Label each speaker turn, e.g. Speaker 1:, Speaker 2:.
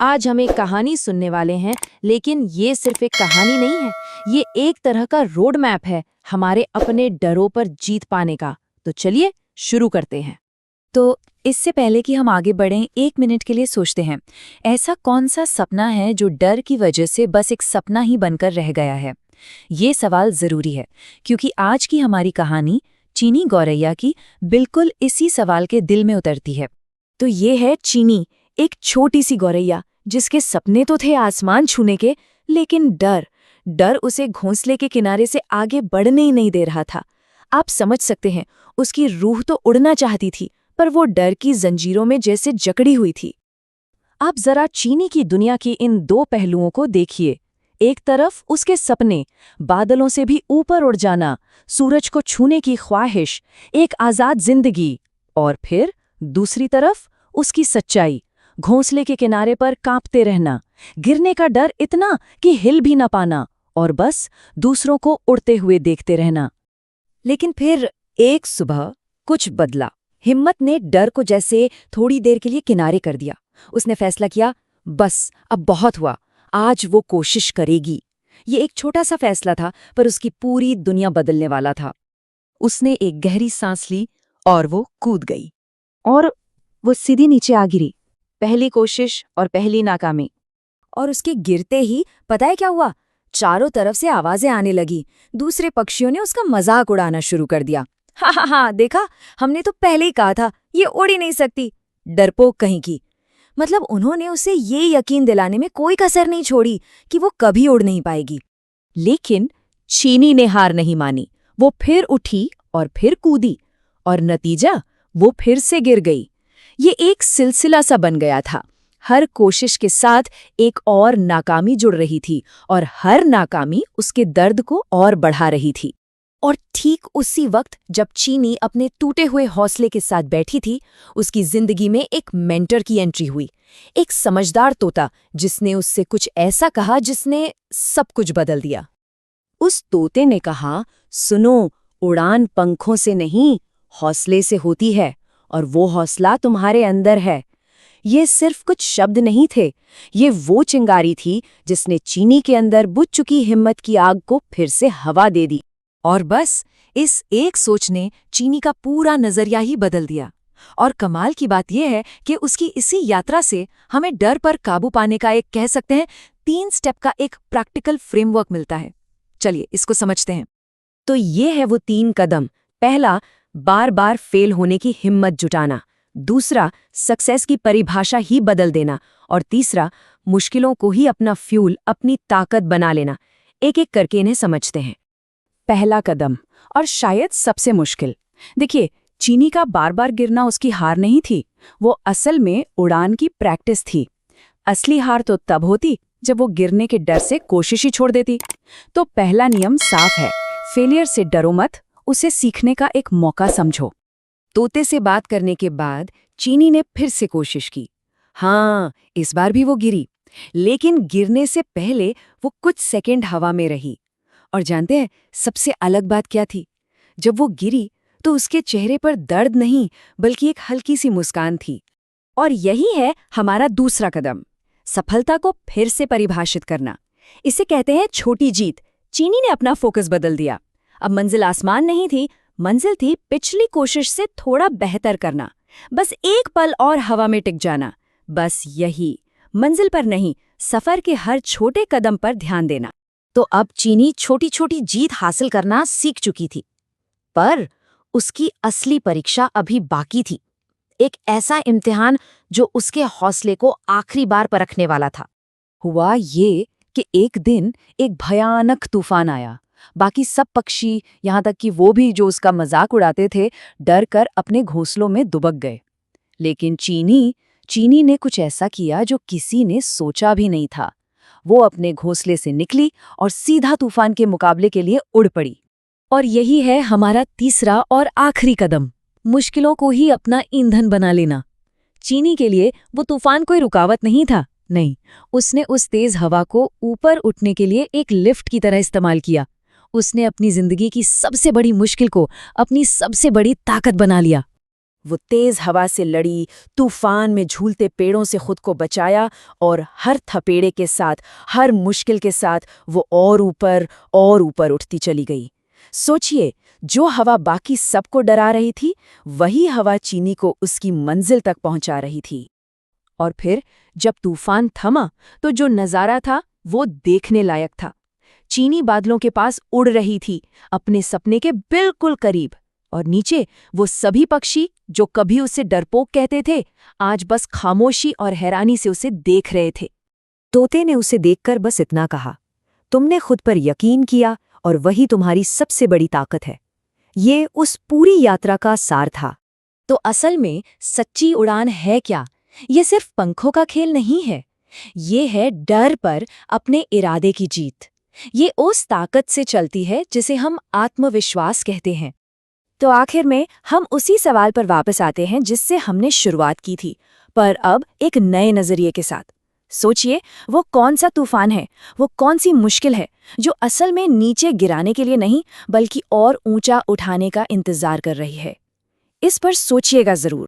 Speaker 1: आज हम एक कहानी सुनने वाले हैं, लेकिन ये सिर्फ एक कहानी नहीं है, ये एक तरह का रोड मैप है हमारे अपने डरों पर जीत पाने का। तो चलिए शुरू करते हैं।
Speaker 2: तो इससे पहले कि हम आगे बढ़ें, 1 मिनट के लिए सोचते हैं, ऐसा कौन सा सपना है जो डर की वजह से बस एक सपना ही बनकर रह गया है? ये सवाल जरूरी है, क्योंकि आज की हमारी कहानी चीनी गौरैया की बिल्कुल इसी सवाल के दिल में उतरती है।
Speaker 1: तो ये है चीनी, एक छोटी सी गौरैया जिसके सपने तो थे आसमान छूने के, लेकिन डर उसे घोंसले के किनारे से आगे बढ़ने ही नहीं दे रहा था। आप समझ सकते हैं, उसकी रूह तो उड़ना चाहती थी, पर वो डर की जंजीरों में जैसे जकड़ी हुई थी। आप जरा चीनी की दुनिया की इन दो पहलुओं को देखिए। एक तरफ उसके सपने, बादलों से भी ऊपर उड़ जाना, सूरज को छूने की ख्वाहिश, एक आजाद जिंदगी। और फिर दूसरी तरफ उसकी सच्चाई, घोंसले के किनारे पर कांपते रहना, गिरने का डर इतना कि हिल भी न पाना, और बस दूसरों को उड़ते हुए देखते रहना। लेकिन फिर एक सुबह कुछ बदला। हिम्मत ने डर को जैसे थोड़ी देर के लिए किनारे कर दिया। उसने फैसला किया, बस अब बहुत हुआ, आज वो कोशिश करेगी। ये एक छोटा सा फैसला था, पर उसकी पूरी दुनिया बदलने वाला था। उसने एक गहरी सांस ली और वो कूद गई। और वो सीधी नीचे आ गिरी। पहली कोशिश और पहली नाकामी। और उसके गिरते ही पता है क्या हुआ? चारों तरफ से आवाजें आने लगी। दूसरे पक्षियों ने उसका मजाक उड़ाना शुरू कर दिया। हा, देखा, हमने तो पहले ही कहा था, ये उड़ ही नहीं सकती, डरपोक कहीं की। मतलब उन्होंने उसे ये यकीन दिलाने में कोई कसर नहीं छोड़ी कि वो कभी उड़ नहीं पाएगी। लेकिन चीनी ने हार नहीं मानी। वो फिर उठी और फिर कूदी, और नतीजा, वो फिर से गिर गई। ये एक सिलसिला सा बन गया था। हर कोशिश के साथ एक और नाकामी जुड़ रही थी, और हर नाकामी उसके दर्द को और बढ़ा रही थी। और ठीक उसी वक्त जब चीनी अपने टूटे हुए हौसले के साथ बैठी थी, उसकी जिंदगी में एक मेंटर की एंट्री हुई। एक समझदार तोता, जिसने उससे कुछ ऐसा कहा जिसने सब कुछ बदल दिया। उस तोते ने कहा, सुनो, उड़ान पंखों से नहीं, हौसले से होती है, और वो हौसला तुम्हारे अंदर है। ये सिर्फ कुछ शब्द नहीं थे, ये वो चिंगारी थी जिसने चीनी के अंदर बुझ चुकी हिम्मत की आग को फिर से हवा दे दी। और बस इस एक सोच ने चीनी का पूरा नजरिया ही बदल दिया। और कमाल की बात यह है कि उसकी इसी यात्रा से हमें डर पर काबू पाने का एक, कह सकते हैं, 3 स्टेप का एक प्रैक्टिकल फ्रेमवर्क मिलता है। चलिए इसको समझते हैं। तो ये है वो 3 कदम। पहला, बार बार फेल होने की हिम्मत जुटाना। दूसरा, सक्सेस की परिभाषा ही बदल देना। और तीसरा, मुश्किलों को ही अपना फ्यूल, अपनी ताकत बना लेना। एक एक करके इन्हें समझते हैं। पहला कदम, और शायद सबसे मुश्किल। देखिए, चीनी का बार बार गिरना उसकी हार नहीं थी, वो असल में उड़ान की प्रैक्टिस थी। असली हार तो तब होती जब वो गिरने के डर से कोशिश ही छोड़ देती। तो पहला नियम साफ है, फेलियर से डरो मत, उसे सीखने का एक मौका समझो। तोते से बात करने के बाद चीनी ने फिर से कोशिश की। हाँ, इस बार भी वो गिरी, लेकिन गिरने से पहले वो कुछ सेकंड हवा में रही। और जानते हैं सबसे अलग बात क्या थी? जब वो गिरी तो उसके चेहरे पर दर्द नहीं, बल्कि एक हल्की सी मुस्कान थी। और यही है हमारा दूसरा कदम, सफलता को फिर से परिभाषित करना। इसे कहते हैं छोटी जीत। चीनी ने अपना फोकस बदल दिया। अब मंजिल आसमान नहीं थी, मंजिल थी पिछली कोशिश से थोड़ा बेहतर करना। बस एक पल और हवा में टिक जाना। बस यही, मंजिल पर नहीं, सफर के हर छोटे कदम पर ध्यान देना। तो अब चीनी छोटी छोटी जीत हासिल करना सीख चुकी थी, पर उसकी असली परीक्षा अभी बाकी थी। एक ऐसा इम्तिहान जो उसके हौसले को आखिरी बार परखने वाला था। हुआ ये कि एक दिन एक भयानक तूफान आया। बाकी सब पक्षी, यहाँ तक कि वो भी जो उसका मजाक उड़ाते थे, डर कर अपने घोंसलों में दुबक गए। लेकिन चीनी ने कुछ ऐसा किया जो किसी ने सोचा भी नहीं था। वो अपने घोंसले से निकली और सीधा तूफान के मुकाबले के लिए उड़ पड़ी। और यही है हमारा तीसरा और आखिरी कदम, मुश्किलों को ही अपना ईंधन बना लेना। चीनी के लिए वो तूफान कोई रुकावट नहीं था, नहीं, उसने उस तेज हवा को ऊपर उठने के लिए एक लिफ्ट की तरह इस्तेमाल किया। उसने अपनी जिंदगी की सबसे बड़ी मुश्किल को अपनी सबसे बड़ी ताकत बना लिया। वो तेज हवा से लड़ी, तूफान में झूलते पेड़ों से खुद को बचाया और हर थपेड़े के साथ, हर मुश्किल के साथ वो और ऊपर उठती चली गई। सोचिए, जो हवा बाकी सबको डरा रही थी, वही हवा चीनी को उसकी मंजिल तक पहुंचा रही थी। और फिर जब तूफान थमा तो जो नज़ारा था वो देखने लायक था। चीनी बादलों के पास उड़ रही थी, अपने सपने के बिल्कुल करीब, और नीचे वो सभी पक्षी जो कभी उसे डरपोक कहते थे, आज बस खामोशी और हैरानी से उसे देख रहे थे।
Speaker 2: तोते ने उसे देखकर बस इतना कहा, तुमने खुद पर यकीन किया और वही तुम्हारी सबसे बड़ी ताकत है। ये उस पूरी यात्रा का सार था।
Speaker 1: तो असल में सच्ची उड़ान है क्या? ये सिर्फ पंखों का खेल नहीं है, ये है डर पर अपने इरादे की जीत। ये उस ताकत से चलती है जिसे हम आत्मविश्वास कहते हैं। तो आखिर में हम उसी सवाल पर वापस आते हैं जिससे हमने शुरुआत की थी, पर अब एक नए नजरिए के साथ। सोचिए, वो कौन सा तूफान है, वो कौन सी मुश्किल है जो असल में नीचे गिराने के लिए नहीं बल्कि और ऊंचा उठाने का इंतजार कर रही है। इस पर सोचिएगा जरूर।